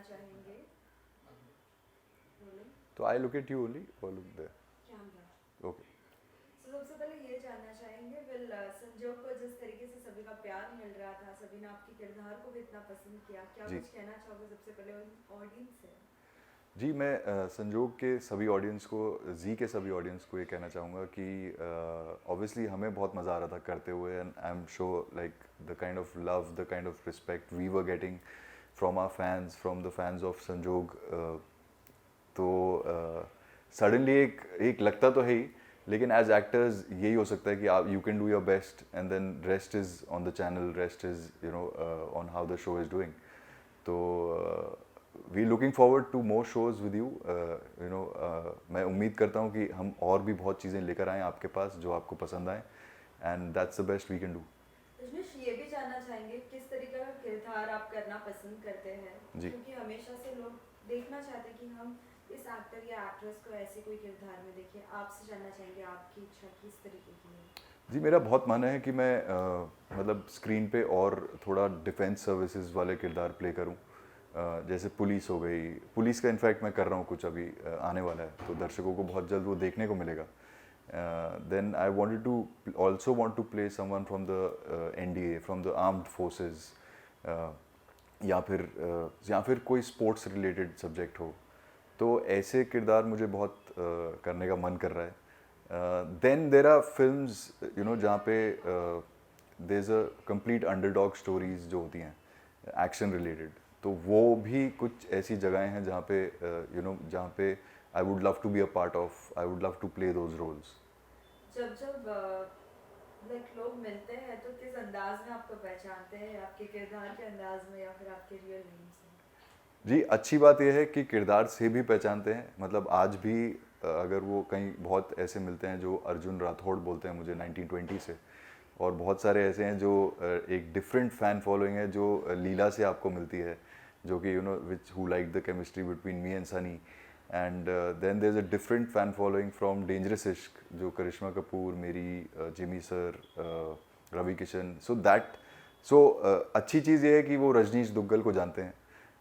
चाहेंगे? बोलें। तो I look at you only और लुक देयर। कैमरा। ओके। तो सबसे पहले ये जानना चाहेंगे, संजोग को जिस तरीके से सभी का प्यार मिल रहा था, सभी ने आपके किरदार को भी इतना पसंद किया, क्या जी कुछ कहना चाहोगे सबसे पहले ऑडियंस से? जी, मैं संजोग के सभी ऑडियंस को, जी के सभी ऑडियंस को ये कहना चाहूँगा कि ऑब्वियसली हमें बहुत मज़ा आ रहा था करते हुए, and I am sure like the kind of love, the kind of respect we were getting from our fans, from the fans of Sanjog. तो सडनली एक लगता तो है ही, लेकिन एज एक्टर्स यही हो सकता है कि आप you can do your best and then rest is on the channel, rest is you know on how the show is doing. तो we looking forward to more shows with you. You know मैं उम्मीद करता हूँ कि हम और भी बहुत चीज़ें लेकर आएँ आपके पास जो आपको पसंद आएँ, and that's the best we can do. Rajneesh, ये भी जानना चाहेंगे किस तरीके का किरदार आप करना पसंद करते हैं, जी क्योंकि हमेशा से लोग देखना चाहते हैं कि हम इस एक्टर या एक्ट्रेस को ऐसे कोई किरदार में देखें। आपसे जानना चाहेंगे आपकी इच्छा किस तरीके की है? जी, मेरा बहुत मन है कि मैं मतलब स्क्रीन पे और थोड़ा डिफेंस सर्विसेज वाले किरदार प्ले करूं। जैसे पुलिस हो गई, पुलिस का इनफैक्ट मैं कर रहा हूँ कुछ अभी, आने वाला है, तो दर्शकों को बहुत जल्द वो देखने को मिलेगा। Then I wanted to also want to play someone from the NDA, from the armed forces, या फिर कोई स्पोर्ट्स रिलेटेड सब्जेक्ट हो। तो ऐसे किरदार मुझे बहुत करने का मन कर रहा है। Then there are films you know जहाँ पे there is a complete underdog stories जो होती हैं एक्शन रिलेटेड, तो वो भी कुछ ऐसी जगहें हैं जहाँ पे यू नो जहाँ पे I would love to be a part of, I would love to play those roles. जब जब लोग मिलते हैं तो किस अंदाज में आपको पहचानते हैं, आपके किरदार के अंदाज में या फिर आपके रियल नेम से? जी, अच्छी बात यह है कि किरदार से भी पहचानते हैं। मतलब आज भी अगर वो कहीं बहुत ऐसे मिलते हैं जो अर्जुन राठौड़ बोलते हैं मुझे 1920 से, और बहुत सारे ऐसे हैं जो एक डिफरेंट फ़ैन फॉलोइंग है जो लीला से आपको मिलती है, जो कि you know which who like the chemistry between me and Sunny. And then there is a different fan following from Dangerous Ishq, जो करिश्मा कपूर, मेरी, जिमी सर, रवि किशन, सो अच्छी चीज़ ये है कि वो रजनीश दुग्गल को जानते हैं,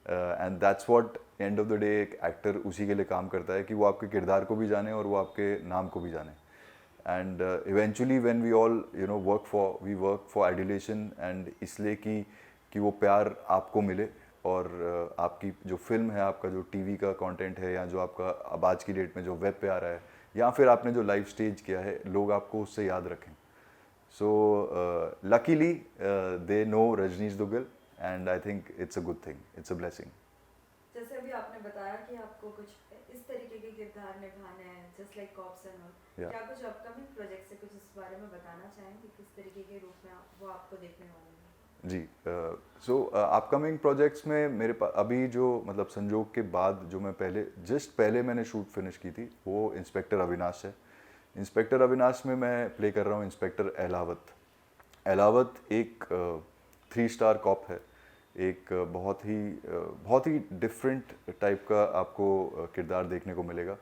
and that's what end of the day एक एक्टर उसी के लिए काम करता है कि वो आपके किरदार को भी जाने और वो आपके नाम को भी जाने। And eventually when we all you know work for adulation, and इसलिए कि वो प्यार आपको मिले, और आपकी जो फिल्म है, आपका जो टीवी का कंटेंट है, या जो आपका अब आज की डेट में जो वेब पे आ रहा है, या फिर आपने जो लाइव स्टेज किया है, लोग आपको उससे याद रखें। So luckily they know Rajneesh Duggal, and I think it's a good thing, it's a blessing. जैसे अभी आपने बताया कि आपको कुछ इस तरीके के किरदार निभाने हैं, just like cops and all, या क्या कुछ अपकमिंग प्रोजेक्ट से कुछ इस बारे में बताना चाहेंगे, किस तरीके के रूप में वो आपको देखने वाले हैं? जी, सो अपकमिंग प्रोजेक्ट्स में मेरे पास अभी जो मतलब संजोग के बाद जो मैं पहले मैंने शूट फिनिश की थी, वो इंस्पेक्टर अविनाश है। इंस्पेक्टर अविनाश में मैं प्ले कर रहा हूँ इंस्पेक्टर एलावत। एलावत एक 3 स्टार कॉप है। एक बहुत ही डिफरेंट टाइप का आपको किरदार देखने को मिलेगा।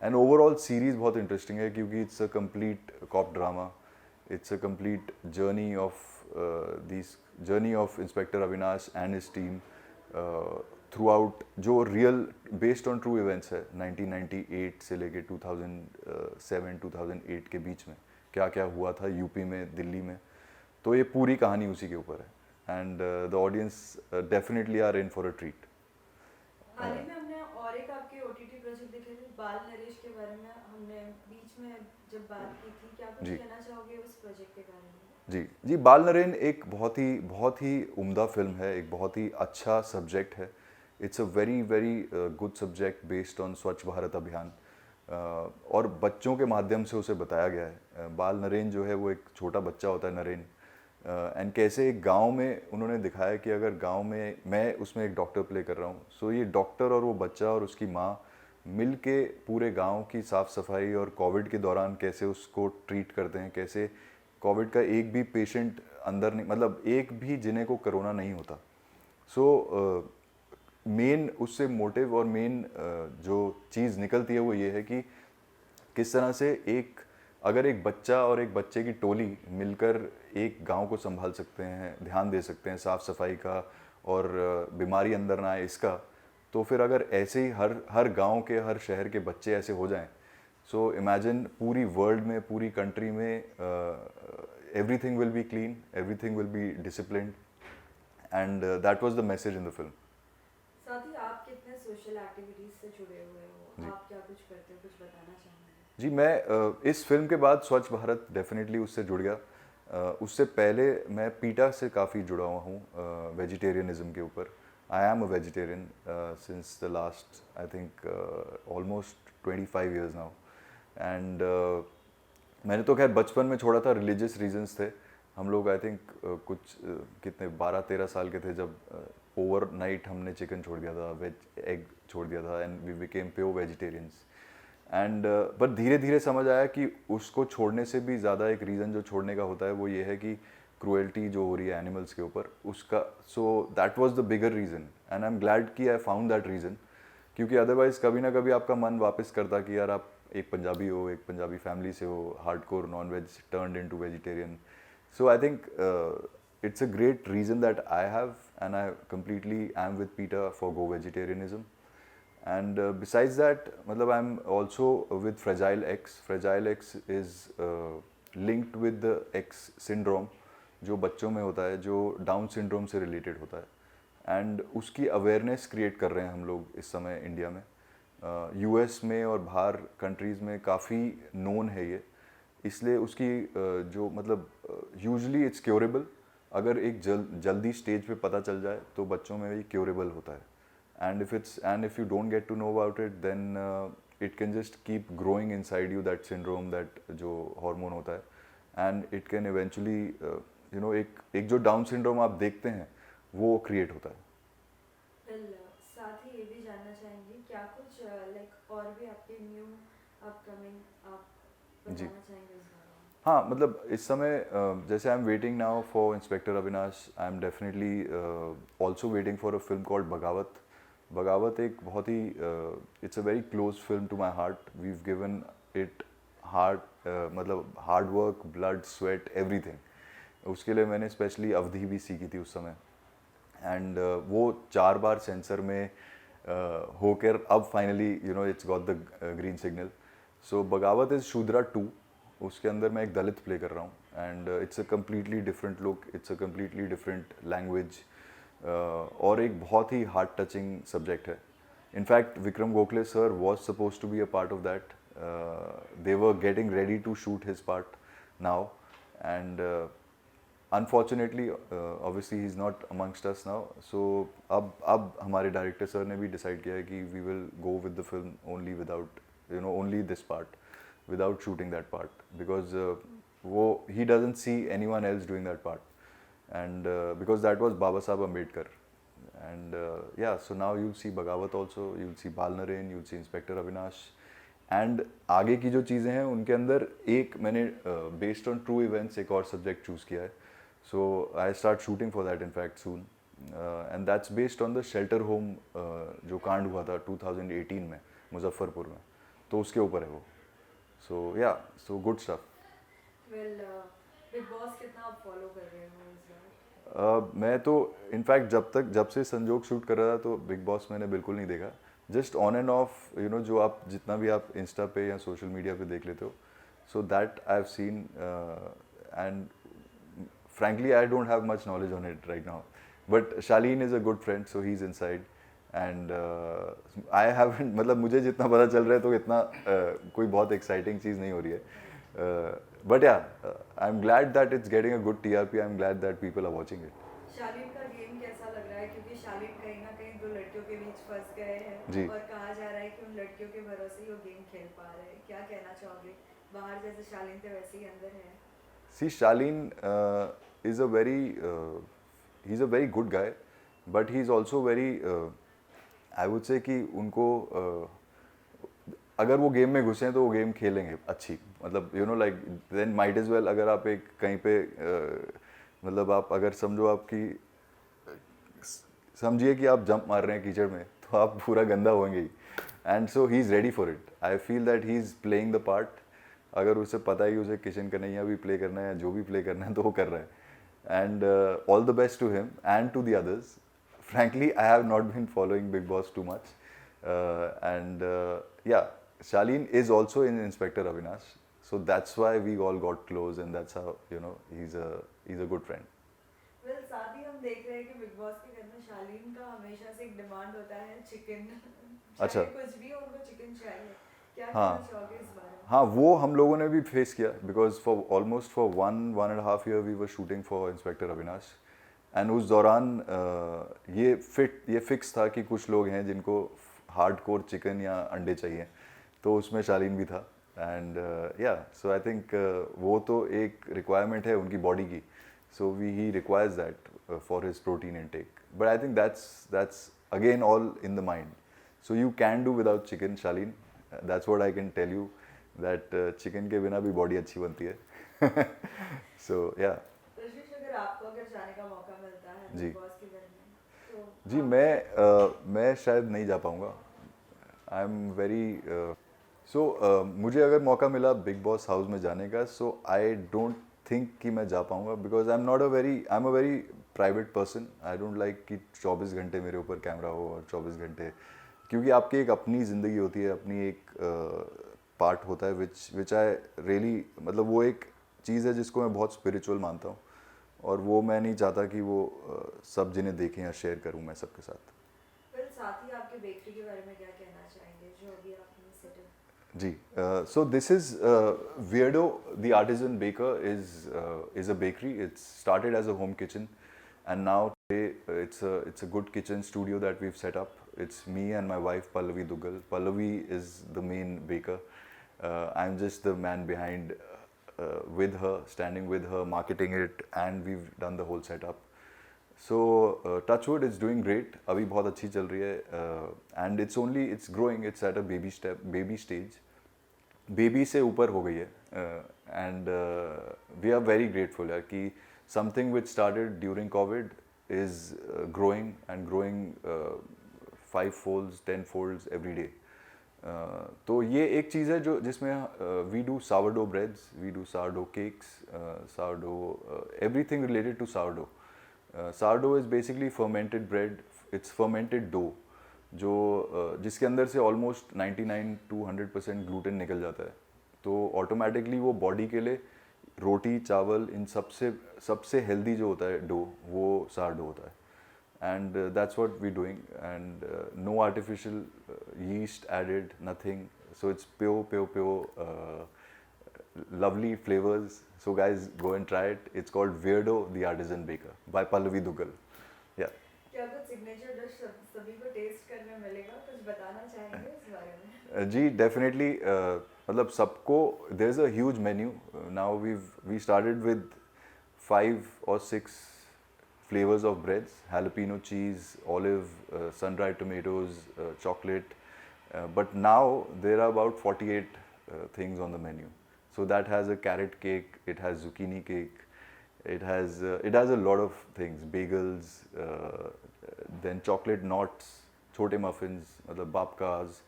एंड ओवरऑल सीरीज़ बहुत इंटरेस्टिंग है क्योंकि it's a complete cop drama, it's a complete journey of these journey of Inspector Avinash and his team throughout, जो real based on true events है 1998 से लेके 2007 2008 के बीच में क्या क्या हुआ था यूपी में, दिल्ली में। तो ये पूरी कहानी उसी के ऊपर है, and the audience definitely are in for a treat. हाल ही में हमने और एक आपके ओटीटी प्रोजेक्ट देखे थे, बाल नरेश के बारे में हमने बीच में जब बात की थी, क्या कुछ जी कहना चाहोगे उस प्रोजेक्ट के बारे में? जी जी, बाल नरेन एक बहुत ही उम्दा फिल्म है, एक बहुत ही अच्छा सब्जेक्ट है। It's a very very good subject based on स्वच्छ भारत अभियान, और बच्चों के माध्यम से उसे बताया गया है। बाल नरेन जो है वो एक छोटा बच्चा होता है, नरेन, एंड कैसे एक गांव में उन्होंने दिखाया कि अगर गांव में, मैं उसमें एक डॉक्टर प्ले कर रहा हूँ, सो ये डॉक्टर और वो बच्चा और उसकी माँ मिल के पूरे गांव की साफ़ सफाई और कोविड के दौरान कैसे उसको ट्रीट करते हैं, कैसे कोविड का एक भी पेशेंट अंदर नहीं, मतलब एक भी जिन्हें को कोरोना नहीं होता। सो मेन उससे मोटिव और मेन जो चीज़ निकलती है वो ये है कि किस तरह से अगर एक बच्चा और एक बच्चे की टोली मिलकर एक गांव को संभाल सकते हैं, ध्यान दे सकते हैं साफ़ सफाई का, और बीमारी अंदर ना आए इसका, तो फिर अगर ऐसे ही हर हर गांव के हर शहर के बच्चे ऐसे हो जाएं, सो इमेजिन पूरी वर्ल्ड में, पूरी कंट्री में everything will be clean, everything will be disciplined, and that was the message in the film. साथ ही आप कितने सोशल एक्टिविटीज से जुड़े हुए हो, जी. आप क्या कुछ करते हो, कुछ बताना चाहेंगे? जी, मैं इस फिल्म के बाद स्वच्छ भारत डेफिनेटली उससे जुड़ गया. उससे पहले मैं पीटा से काफ़ी जुड़ा हुआ हूँ वेजिटेरियनिज्म के ऊपर. I am a vegetarian since the last I think almost 25 years now. And मैंने तो खैर बचपन में छोड़ा था, रिलीजियस रीजंस थे. हम लोग आई थिंक कुछ कितने 12-13 साल के थे जब ओवर नाइट हमने चिकन छोड़ दिया था, वेज एग छोड़ दिया था, and we became pure vegetarians. And but धीरे धीरे समझ आया कि उसको छोड़ने से भी ज़्यादा एक रीज़न जो छोड़ने का होता है वो ये है कि क्रूएल्टी जो हो रही है एनिमल्स के ऊपर उसका. So that was the bigger reason, and I am glad कि आई फाउंड दैट रीज़न. क्योंकि अदरवाइज़ कभी ना कभी आपका मन वापस करता कि यार आप एक पंजाबी हो, एक पंजाबी फैमिली से हो, hardcore non veg turned into vegetarian. So I think it's a great reason that I have, and I completely am with PETA for Go Vegetarianism. And besides that, matlab I'm also with Fragile X. Fragile X is linked with the X syndrome, जो बच्चों में होता है, जो down syndrome से related होता है. And उसकी अवेयरनेस क्रिएट कर रहे हैं हम लोग इस समय इंडिया में. यूएस में और बाहर कंट्रीज़ में काफ़ी नोन है ये, इसलिए उसकी जो मतलब यूजली इट्स क्योरेबल. अगर एक जल्दी स्टेज पे पता चल जाए तो बच्चों में भी क्योरेबल होता है. And if you don't get to know about it then it can just keep growing inside you, that syndrome, that जो हार्मोन होता है, and it can eventually you know एक जो डाउन सिंड्रोम आप देखते हैं वो क्रिएट होता है. साथ ही ये भी जानना चाहेंगे क्या कुछ लाइक और भी आपके न्यू अपकमिंग आप जी. बताना चाहेंगे इस बारे में? हाँ, मतलब इस समय जैसे I am waiting now for inspector Avinash. I am definitely also waiting for a film called Bagavat. Bagavat एक बहुत ही it's a very close film to my heart. We've given it heart, मतलब hard work, blood, sweat, everything. उसके लिए मैंने specially अवधि भी सीखी थी उस समय. एंड वो 4 बार सेंसर में होकर अब finally you know it's got the green signal. So Bagavat is शूद्रा 2. उसके अंदर मैं एक दलित प्ले कर रहा हूँ, and it's a completely different look, it's a completely different language, और एक बहुत ही हार्ट टचिंग सब्जेक्ट है. In fact Vikram Gokhale sir was suppose to be a part of that. They were getting ready to shoot his part now, and unfortunately obviously he is not amongst us now. So अब हमारे director sir ने भी decide किया है कि we will go with the film only without you know only this part, without shooting that part, because he doesn't see anyone else doing that part, and because that was Baba Saheb Ambedkar. And yeah, so now you'll see Bagavat also, you'll see Balnaren, you'll see Inspector Avinash, and आगे की जो चीज़ें हैं उनके अंदर एक मैंने based on true events एक और सब्जेक्ट चूज़ किया है. So I start shooting for that in fact soon, and that's based on the shelter home जो कांड हुआ था 2018 में मुजफ्फरपुर में, तो उसके ऊपर है वो. So yeah, so good stuff. Well big boss कितना आप फॉलो कर रहे हो इस बार? मैं तो इनफैक्ट जब से संजोग शूट कर रहा था तो बिग बॉस मैंने बिल्कुल नहीं देखा. Just on end of you know जो आप जितना भी आप इंस्टा पे या सोशल मीडिया पे देख लेते हो, so that I have seen, and frankly I don't have much knowledge on it right now, but Shaleen is a good friend, so he's inside, and I haven't मतलब मुझे जितना पता चल रहा है तो इतना कोई बहुत exciting चीज़ नहीं हो रही है, but yeah, I'm glad that it's getting a good TRP. I'm glad that people are watching it. शालीन का गेम कैसा लग रहा है, क्योंकि शालीन कहीं ना कहीं दो लड़कियों के बीच फंस गए जी. हैं और कहा जा रहा है कि उन लड़कियों के भरोसे ही वो गेम खेल पा रहे हैं. क्या कहना चाहोगे? बाहर जैसे शालीन थे वैसे ही अंदर है. See, Shaleen is a very he's a very good guy, but he's also very I would say कि उनको अगर वो गेम में घुसे हैं तो वो गेम खेलेंगे अच्छी, मतलब you know like then might as well. अगर आप एक कहीं पे मतलब आप अगर समझो आपकी समझिए कि आप जंप मार रहे हैं कीचड़ में तो आप पूरा गंदा होंगे ही. And so he is ready for it. I feel that he is playing the part. अगर उसे पता है कि उसे किशन कन्हैया भी प्ले करना है या जो भी प्ले करना है तो वो कर रहा है. And all the best to him and to the others. frankly, I have not been following Big Boss too much. And yeah, Shaleen is also in Inspector Avinash. So that's why we all got close, and that's how, you know, he's a good friend. Well साथ ही हम देख रहे हैं कि big boss के घर में शालीन का हमेशा से एक डिमांड होता है चिकन अच्छा। चाहे कुछ भी हो उनको चिकन चाहिए क्या हाँ। कहना चाहोगे इस बारे में हाँ, वो हम लोगों ने भी फेस किया, because for almost for 1.5 year we were shooting for inspector Avinash. एंड उस दौरान ये फिक्स था कि कुछ लोग हैं जिनको हार्ड कोर चिकन या अंडे चाहिए, तो उसमें शालीन भी था. एंड या सो आई थिंक वो तो एक रिक्वायरमेंट है उनकी बॉडी की, so he requires that for his protein intake. But I think that's again all in the mind. So you can do without chicken, Shaleen. That's what I can tell you, that chicken के बिना भी body अच्छी बनती है. सो या रजनीश अगर आपको अगर जाने का मौका मिलता है जी. बिग बॉस के घर में तो जी, मैं शायद नहीं जा पाऊँगा. आई एम वेरी मुझे अगर मौका मिला बिग बॉस हाउस में जाने का, सो आई डोंट थिंक कि मैं जा पाऊँगा, because I am a very private person. I don't like कि 24 घंटे मेरे ऊपर कैमरा हो और 24 घंटे, क्योंकि आपकी एक अपनी ज़िंदगी होती है, अपनी एक पार्ट होता है विच आई रियली, मतलब वो एक चीज़ है जिसको मैं बहुत स्पिरिचुअल मानता हूँ, और वो मैं नहीं चाहता कि वो सब जिन्हें देखें या शेयर करूँ मैं सबके साथ. फिर साथ ही आपके बेकरी के बारे में क्या कहना चाहेंगे जो अभी आपने सेटअप जी. So this is Weirdo, the artisan baker is a bakery. It's started as a home kitchen, and now today it's a good kitchen studio that we've set up. It's me and my wife Pallavi Dugal. Pallavi is the main baker. I'm just the man behind, with her, standing with her, marketing it, and we've done the whole setup. So Touchwood is doing great. अभी बहुत अच्छी चल रही है, and it's growing. It's at a baby stage. Baby से ऊपर हो गई है, and we are very grateful यार कि something which started during Covid is growing and growing 5 folds 10 folds every day. तो ये एक चीज़ है जो जिसमें we do sourdough breads, we do sourdough cakes, sourdough everything related to sourdough. Sourdough is basically fermented bread, it's fermented dough जो जिसके अंदर से ऑलमोस्ट 99 to 100% ग्लूटेन निकल जाता है. तो ऑटोमेटिकली वो बॉडी के लिए रोटी चावल इन सबसे हेल्दी जो होता है डो, वो सारडो होता है. And that's what we doing, and no artificial yeast added, nothing. So it's pure lovely flavors. So guys, go and try it. It's called Weirdo, the Artisan Baker by Pallavi Dugal. Yeah. क्या कुछ signature dish सभी को test करने मिलेगा कुछ बताना चाहेंगे इस बारे में जी डेफिनेटली. मतलब सबको there is a huge menu. Now we started with 5 or 6 flavors of breads: jalapeno cheese, olive, sun-dried tomatoes, chocolate. But now there are about 48 things on the menu. So that has a carrot cake, it has zucchini cake, it has a lot of things, bagels, then chocolate knots, chote muffins, मतलब babkas.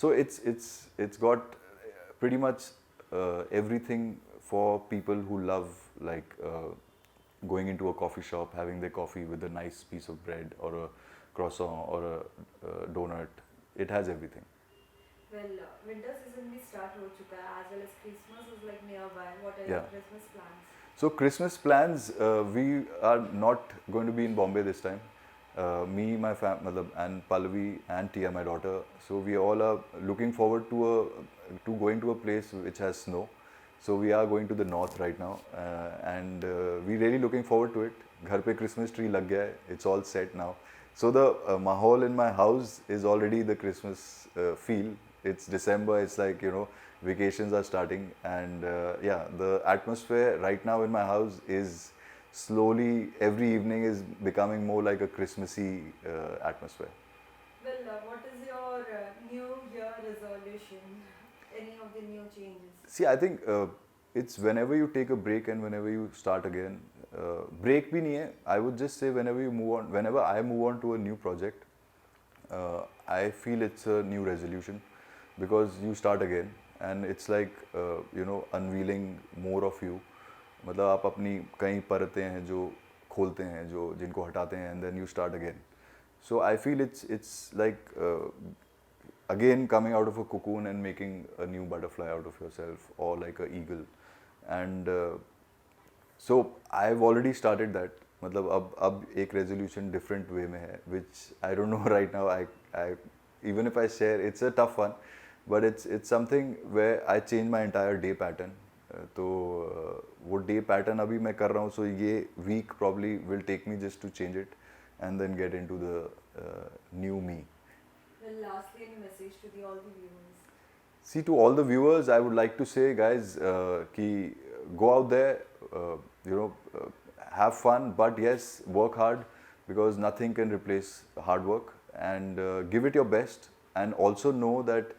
So it's got pretty much everything for people who love like going into a coffee shop, having their coffee with a nice piece of bread or a croissant or a donut. It has everything. Well, winter season भी start हो चुका है as well as Christmas is like nearby. What are Yeah. your Christmas plans? So Christmas plans, we are not going to be in Bombay this time. Me, my matlab, and Pallavi and Tia, my daughter. So we all are looking forward to going to a place which has snow. So we are going to the north right now, and we really looking forward to it. घर पे Christmas tree लग गया है. It's all set now. So the mahal in my house is already the Christmas feel. It's December. It's like, you know, vacations are starting, and yeah, the atmosphere right now in my house is slowly every evening is becoming more like a Christmassy atmosphere. Well, what is your new year resolution? Any of the new changes? See, I think it's whenever you take a break and whenever you start again. Break भी नहीं है. I would just say whenever you move on, whenever I move on to a new project, I feel it's a new resolution because you start again and it's like you know, unveiling more of you. मतलब आप अपनी कई परतें हैं जो खोलते हैं, जो जिनको हटाते हैं and then you start again. So I feel it's like again coming out of a cocoon and making a new butterfly out of yourself, or like a eagle. And so I've already started that. मतलब अब एक resolution different way में है, which I don't know right now. I even if I share, it's a tough one, but it's something where I change my entire day pattern. तो वो day pattern अभी मैं कर रहा हूँ, so ये week probably will take me just to change it and then get into the new me. Well, lastly, any message to all the viewers? See, to all the viewers, I would like to say, guys, ki go out there, have fun, but yes, work hard, because nothing can replace hard work, and give it your best, and also know that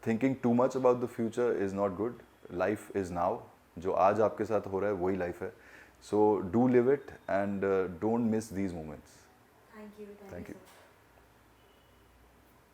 thinking too much about the future is not good. Life is now. जो आज आपके साथ हो रहा है वही life है. So do live it, and don't miss these moments. Thank you. Thank you. So much.